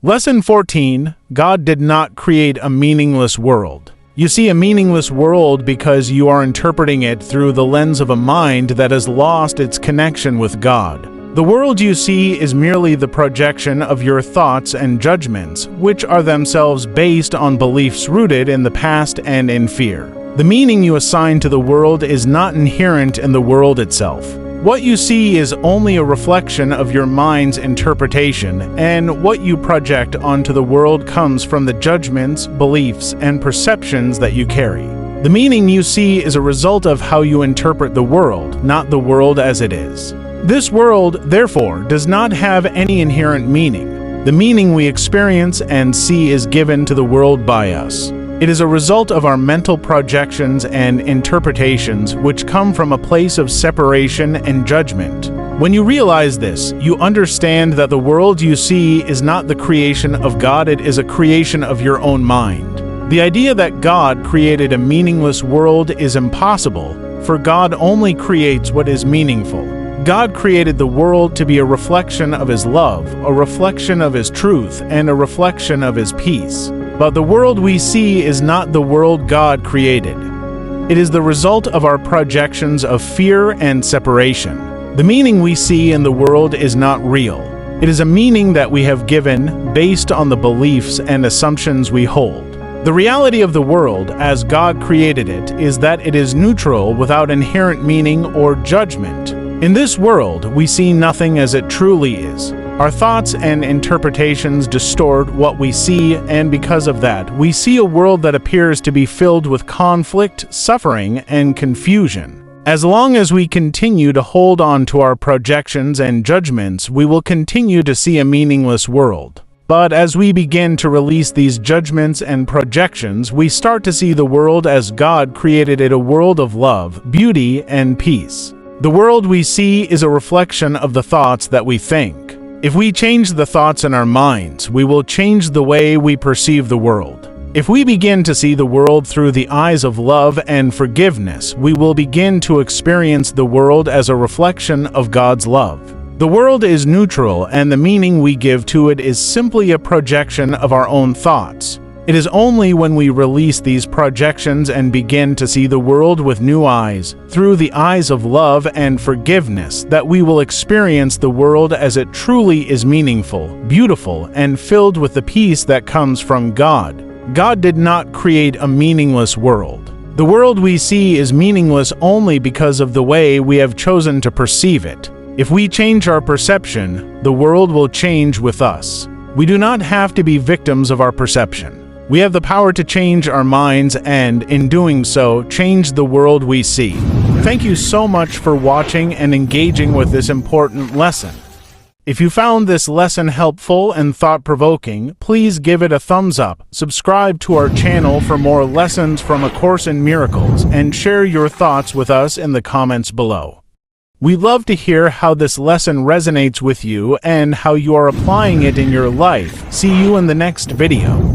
Lesson 14. God did not create a meaningless world. You see a meaningless world because you are interpreting it through the lens of a mind that has lost its connection with God. The world you see is merely the projection of your thoughts and judgments, which are themselves based on beliefs rooted in the past and in fear. The meaning you assign to the world is not inherent in the world itself. What you see is only a reflection of your mind's interpretation, and what you project onto the world comes from the judgments, beliefs, and perceptions that you carry. The meaning you see is a result of how you interpret the world, not the world as it is. This world, therefore, does not have any inherent meaning. The meaning we experience and see is given to the world by us. It is a result of our mental projections and interpretations which come from a place of separation and judgment. When you realize this, you understand that the world you see is not the creation of God, it is a creation of your own mind. The idea that God created a meaningless world is impossible, for God only creates what is meaningful. God created the world to be a reflection of His love, a reflection of His truth, and a reflection of His peace. But the world we see is not the world God created. It is the result of our projections of fear and separation. The meaning we see in the world is not real. It is a meaning that we have given based on the beliefs and assumptions we hold. The reality of the world, as God created it, is that it is neutral without inherent meaning or judgment. In this world, we see nothing as it truly is. Our thoughts and interpretations distort what we see, and because of that, we see a world that appears to be filled with conflict, suffering, and confusion. As long as we continue to hold on to our projections and judgments, we will continue to see a meaningless world. But as we begin to release these judgments and projections, we start to see the world as God created it, a world of love, beauty, and peace. The world we see is a reflection of the thoughts that we think. If we change the thoughts in our minds, we will change the way we perceive the world. If we begin to see the world through the eyes of love and forgiveness, we will begin to experience the world as a reflection of God's love. The world is neutral, and the meaning we give to it is simply a projection of our own thoughts. It is only when we release these projections and begin to see the world with new eyes, through the eyes of love and forgiveness, that we will experience the world as it truly is, meaningful, beautiful, and filled with the peace that comes from God. God did not create a meaningless world. The world we see is meaningless only because of the way we have chosen to perceive it. If we change our perception, the world will change with us. We do not have to be victims of our perception. We have the power to change our minds and, in doing so, change the world we see. Thank you so much for watching and engaging with this important lesson. If you found this lesson helpful and thought-provoking, please give it a thumbs up, subscribe to our channel for more lessons from A Course in Miracles, and share your thoughts with us in the comments below. We'd love to hear how this lesson resonates with you and how you are applying it in your life. See you in the next video.